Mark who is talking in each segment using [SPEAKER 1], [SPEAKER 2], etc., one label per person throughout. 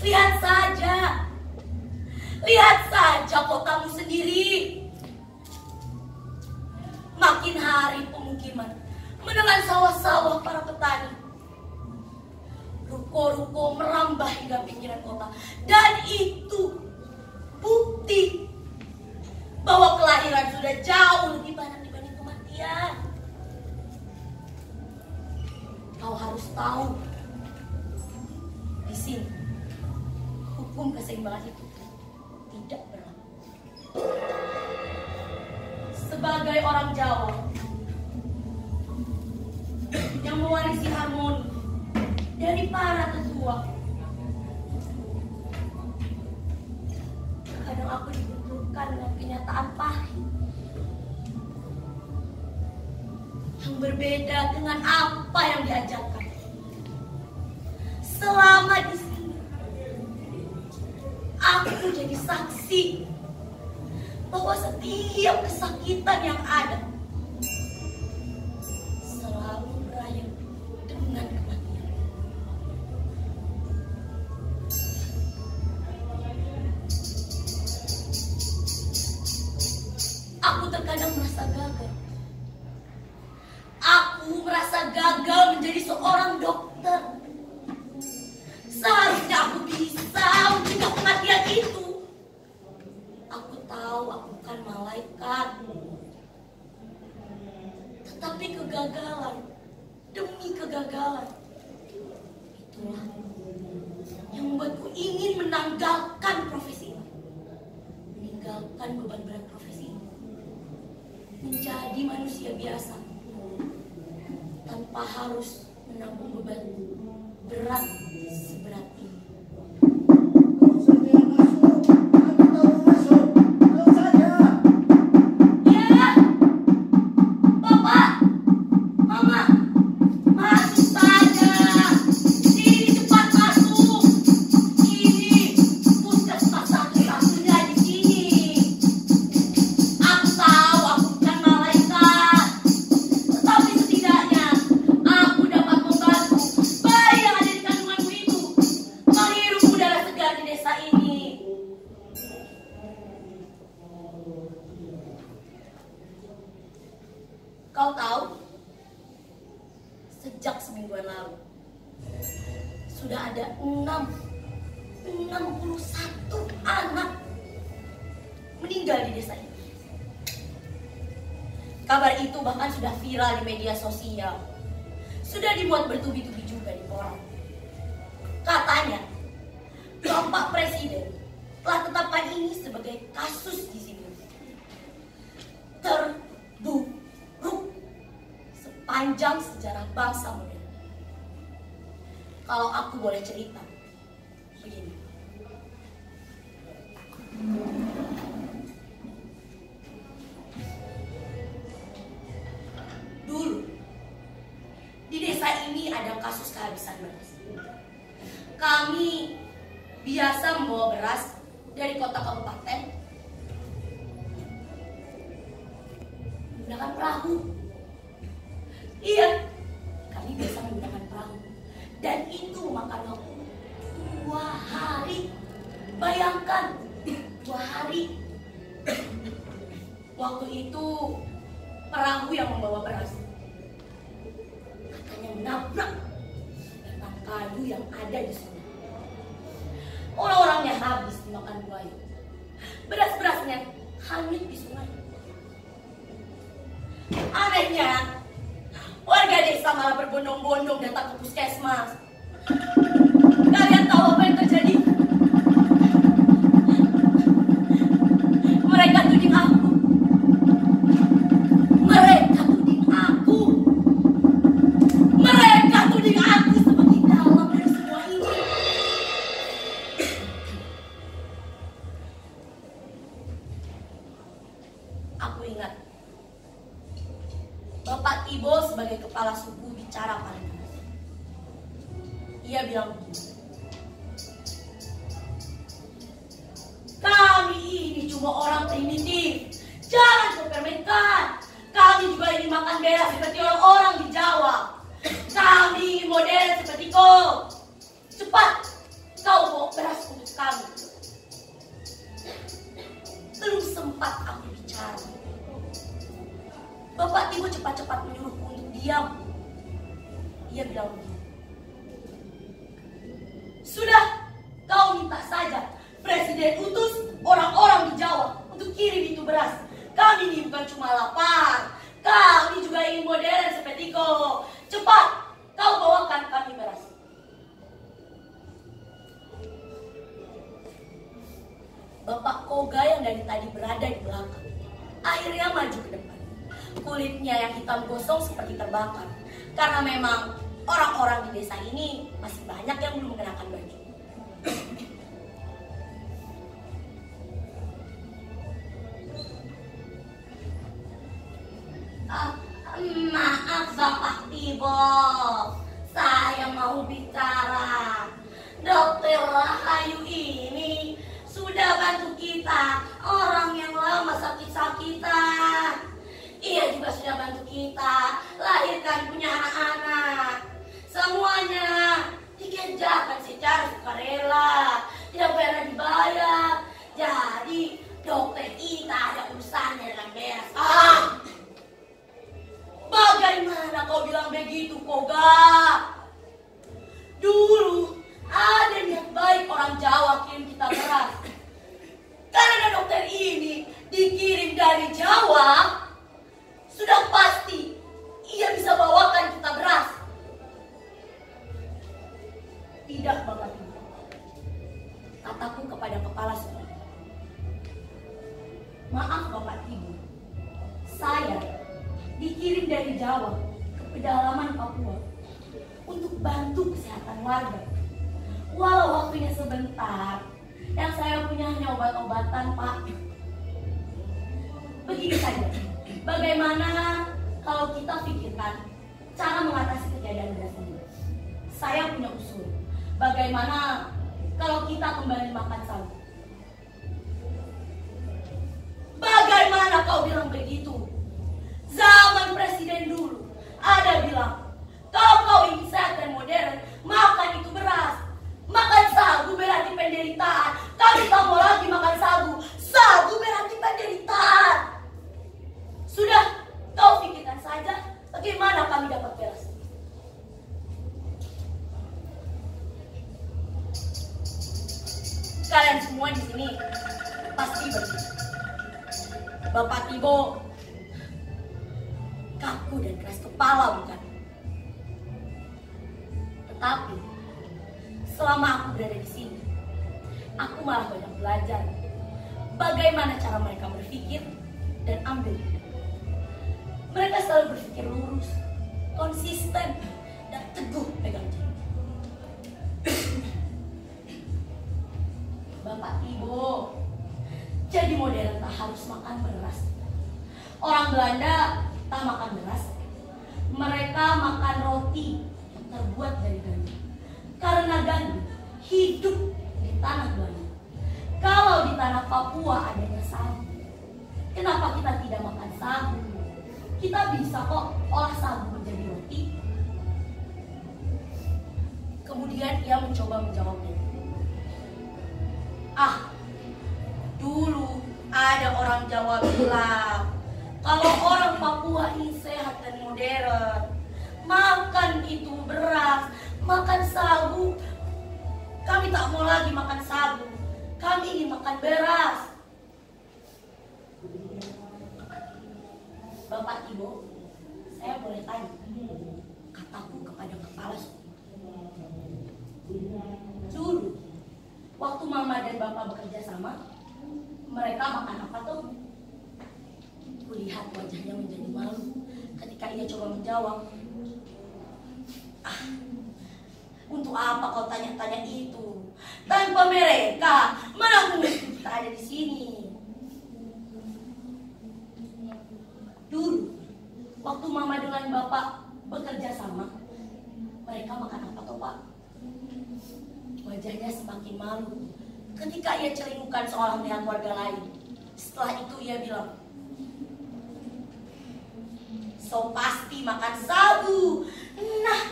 [SPEAKER 1] Lihat saja. Lihat saja kotamu sendiri. Makin hari pemukiman menelan sawah-sawah para petani. Ruko-ruko merambah hingga pinggiran kota. Dan itu bukti bahwa kelahiran sudah jauh lebih banyak dibanding kematian. Kau harus tahu, di sini hukum keseimbangan itu tidak berlaku. Sebagai orang Jawa yang mewarisi harmoni dari para tetua, kadang aku dibenturkan dengan kenyataan pahit yang berbeda dengan apa yang diajarkan. Selama di sini, aku jadi saksi bahwa setiap kesakitan yang ada selalu berakhir dengan kematian. Aku terkadang merasa gagal. Aku merasa gagal menjadi seorang dokter. Seharusnya aku bisa mencegah kematian itu. Aku tahu aku bukan malaikat. Tetapi kegagalan demi kegagalan, itulah yang membuatku ingin menanggalkan profesi ini. Meninggalkan beban berat profesi ini. Menjadi manusia biasa tanpa harus menanggung beban berat seberat ini. Kau tahu, sejak semingguan lalu sudah ada 61 anak meninggal di desa ini. Kabar itu bahkan sudah viral di media sosial. Sudah dimuat bertubi-tubi juga di koran. Katanya, Bapak Presiden telah tetapkan ini sebagai kasus di sini. Terburuk sepanjang sejarah bangsa modern. Kalau aku boleh cerita, begini. Dulu, di desa ini ada kasus kehabisan beras. Kami biasa membawa beras dari kota kabupaten menggunakan perahu. Iya, kami biasa menggunakan perahu. Dan itu memakan waktu 2 hari. Bayangkan, 2 hari. Waktu itu perahu yang membawa beras katanya menabrak batang kayu yang ada di sungai. Orang-orangnya habis dimakan buaya. Beras-berasnya hanyut di sungai. Anehnya, warga desa malah berbondong-bondong datang ke puskesmas. Kalian tahu apa yang terjadi? Mereka tuding aku. Mereka tuding aku. Mereka tuding aku sebagai dalang dari semua ini. Aku ingat Bapak Tibo sebagai kepala suku bicara paling keras. Ia bilang begini, kami ini cuma orang primitif, jangan kau permainkan. Kami juga ingin makan beras seperti orang-orang di Jawa. Kami modern seperti kau. Cepat, kau bawa beras Sudah, kau minta saja Presiden utus orang-orang di Jawa untuk kirim itu beras. Kami ini bukan cuma lapar, kami juga ingin modern seperti kau. Cepat, kau bawakan kami beras. Bapak Koga yang dari tadi berada di belakang akhirnya maju ke depan. Kulitnya yang hitam gosong seperti terbakar, karena memang orang-orang di desa ini masih banyak yang belum mengenakan baju. Maaf Bapak Tibo, saya mau bicara. Dokter Rahayu ini sudah bantu kita, orang yang lama sakit-sakitan. Ia juga sudah bantu kita lahirkan punya anak-anak. Semuanya dikerjakan secara sukarela, tidak pernah dibayar. Jadi dokter ini tak ada urusannya dengan beres. Bagaimana kau bilang begitu, Koga? Dulu ada niat baik orang Jawa kirim kita beras. Karena dokter ini dikirim dari Jawa, sudah pasti ia bisa bawakan kita beras. Tidak, Bapak Ibu, kataku kepada kepala sekolah. Maaf Bapak Ibu, saya dikirim dari Jawa ke pedalaman Papua untuk bantu kesehatan warga. Walau waktunya sebentar, yang saya punya hanya obat-obatan, Pak. Begini saja, bagaimana kalau kita pikirkan cara mengatasi ketiadaan beras ini? Saya punya usul. Bagaimana kalau kita kembali makan sagu? Bagaimana kau bilang begitu? Zaman presiden dulu ada bilang, kalau kau ingin sehat dan modern, makan itu beras. Makan sagu berarti penderitaan. Kami tak mau lagi makan sagu. Sagu berarti penderitaan. Sudah, kau pikirkan saja bagaimana kami dapat beras. Kalian semua di sini pasti begitu. Bapak Tibo kaku dan keras kepala, bukan? Tetapi selama aku berada di sini, aku malah banyak belajar bagaimana cara mereka berpikir dan ambil. Mereka selalu berpikir lurus, konsisten, dan teguh pegang janji. Bapak Ibu, jadi modern tak harus makan beras. Orang Belanda tak makan beras, mereka makan roti yang terbuat dari gandum. Karena gandum hidup di tanah Belanda. Kalau di tanah Papua adanya sagu, kenapa kita tidak makan sagu? Kita bisa kok olah sagu menjadi roti. Kemudian ia mencoba menjawabnya. Dulu ada orang Jawa bilang, kalau orang Papua ini sehat dan modern, makan itu beras, makan sagu. Kami tak mau lagi makan sagu, kami ingin makan beras. Bapak Ibu, saya boleh tanya, kataku kepada kepala sekolah. Dulu, waktu Mama dan Bapak bekerja sama, mereka makan apa tuh? Kulihat wajahnya menjadi malu ketika ia coba menjawab. Untuk apa kau tanya-tanya itu? Tanpa mereka, mana mungkin kita ada di sini? Dulu, waktu Mama dengan Bapak bekerja sama, mereka makan apa tuh, Pak? Wajahnya semakin malu ketika ia celingukan seolah melihat warga lain. Setelah itu ia bilang, so pasti makan sagu. Nah,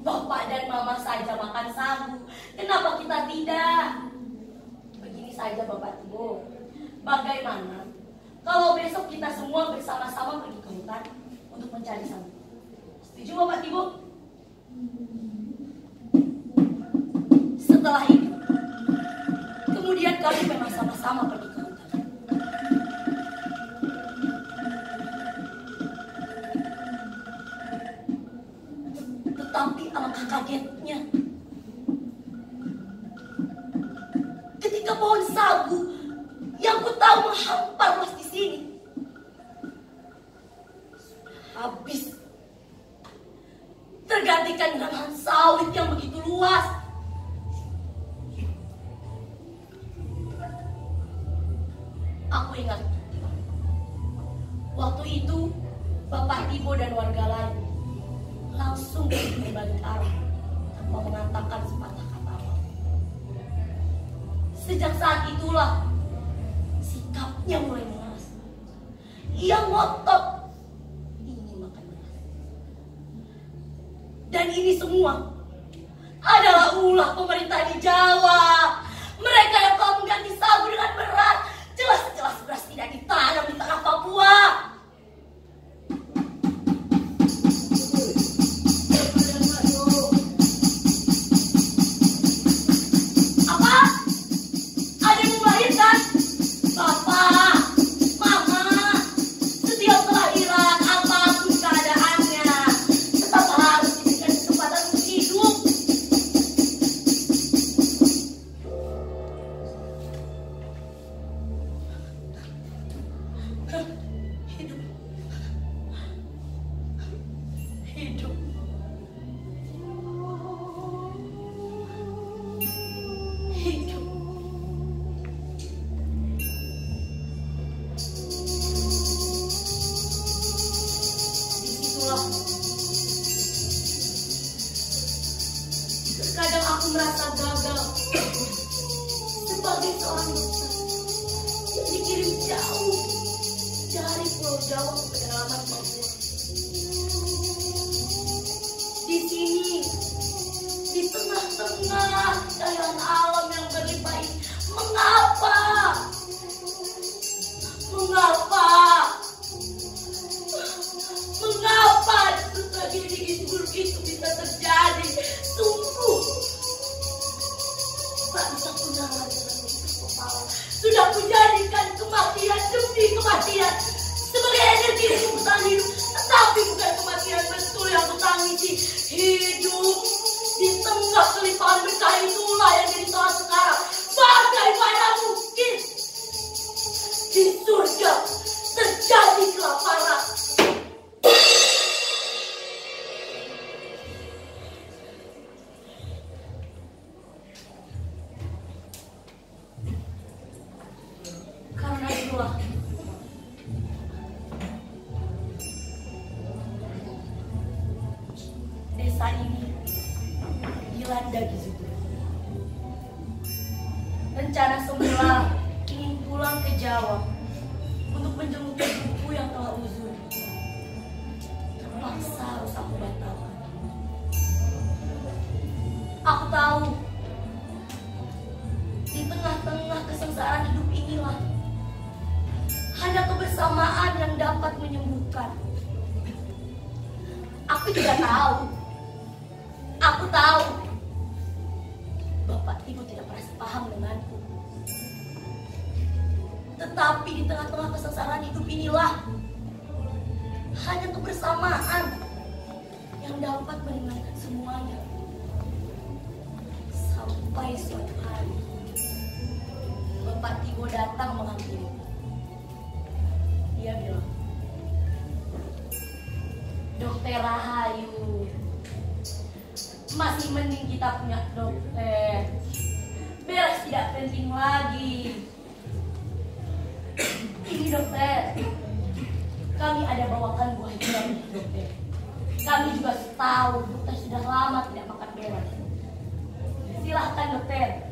[SPEAKER 1] Bapak dan Mama saja makan sagu, kenapa kita tidak? Begini saja Bapak Ibu, bagaimana kalau besok kita semua bersama-sama pergi ke hutan untuk mencari sagu? Setuju Bapak Ibu? Tetapi alangkah kagetnya ketika pohon sagu yang ku tahu menghampar luas di sini habis, tergantikan dengan lahan sawit yang begitu luas. Aku ingat waktu itu Bapak Tibo dan warga lain langsung berbalik arah tanpa mengatakan sepatah kata apa. Sejak saat itulah sikapnya mulai mengalas. Ia ngotot ingin makan beras. Dan ini semua adalah ulah pemerintah di Jawa. Mereka yang telah mengganti sagu dengan beras. Jelas-jelas beras tidak ditanam di tanah Papua. Terkadang aku merasa gagal sebagai seorang dokter yang dikirim jauh dari Pulau Jawa ke pedalaman Papua. Di sini, di tengah-tengah kekayaan alam yang berlimpah ini, mengapa tragedi buruk itu bisa terjadi? Sungguh tak bisa kunyala dengan menutup kepala. Sudah kujadikan kematian demi kematian sebagai energi kebutuhan hidup, tetapi bukan kematian betul yang kutangisi. Hidup di tengah kelimpahan berkah itulah yang jadi soal sekarang. Bagaimana mungkin di surga terjadi kelaparan? Karena itulah desa ini dilanda gizi buruk. Rencana semula ingin pulang ke Jawa untuk menjenguk ibuku yang telah uzur, terpaksa harus aku batalkan. Aku tahu di tengah-tengah kesengsaraan hidup inilah hanya kebersamaan yang dapat menyembuhkan. Aku juga tahu Bapak Tibo tidak pernah sepaham denganku. Tetapi di tengah-tengah kesengsaraan hidup inilah hanya kebersamaan yang dapat meringankan semuanya. Sampai suatu hari Bapak Tibo datang menghampiri. Dia bilang, "Dokter Rahayu, masih mending kita punya dokter. Beres tidak penting lagi. Ini dokter, kami ada bawakan buah hitam, dokter. Kami juga tahu dokter sudah lama tidak makan beras. Silahkan dokter."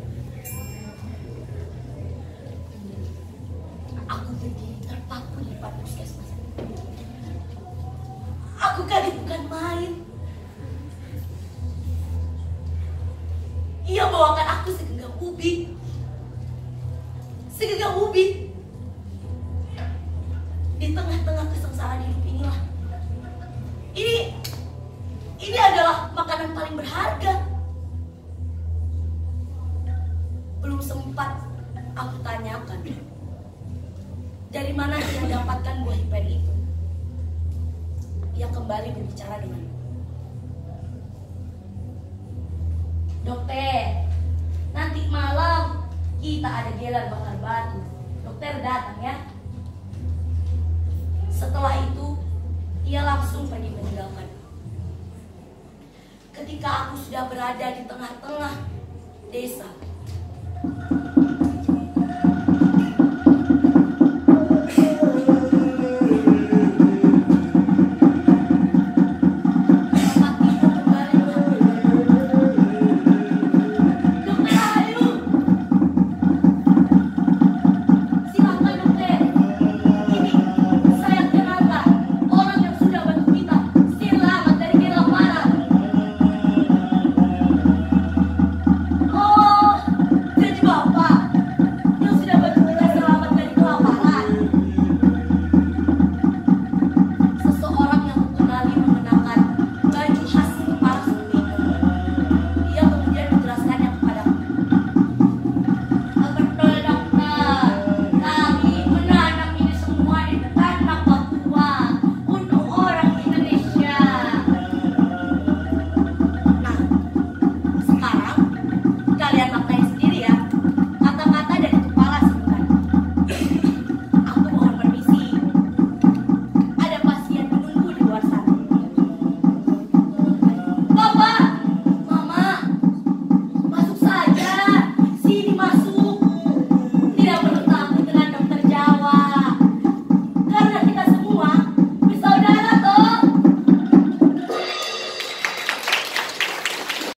[SPEAKER 1] Aku berdiri terpaku di depan puskesmas. Aku kali bukan main. Ia bawakan aku segenggam ubi. Di tengah-tengah kesengsaraan hidup inilah. Ini adalah makanan paling berharga. Belum sempat aku tanyakan dari mana dia mendapatkan buah hiper itu. Ia kembali berbicara denganku. Dokter, nanti malam kita ada gelar bakar batu. Dokter datang ya. Setelah itu, ia langsung pergi meninggalkan. Ketika aku sudah berada di tengah-tengah desa,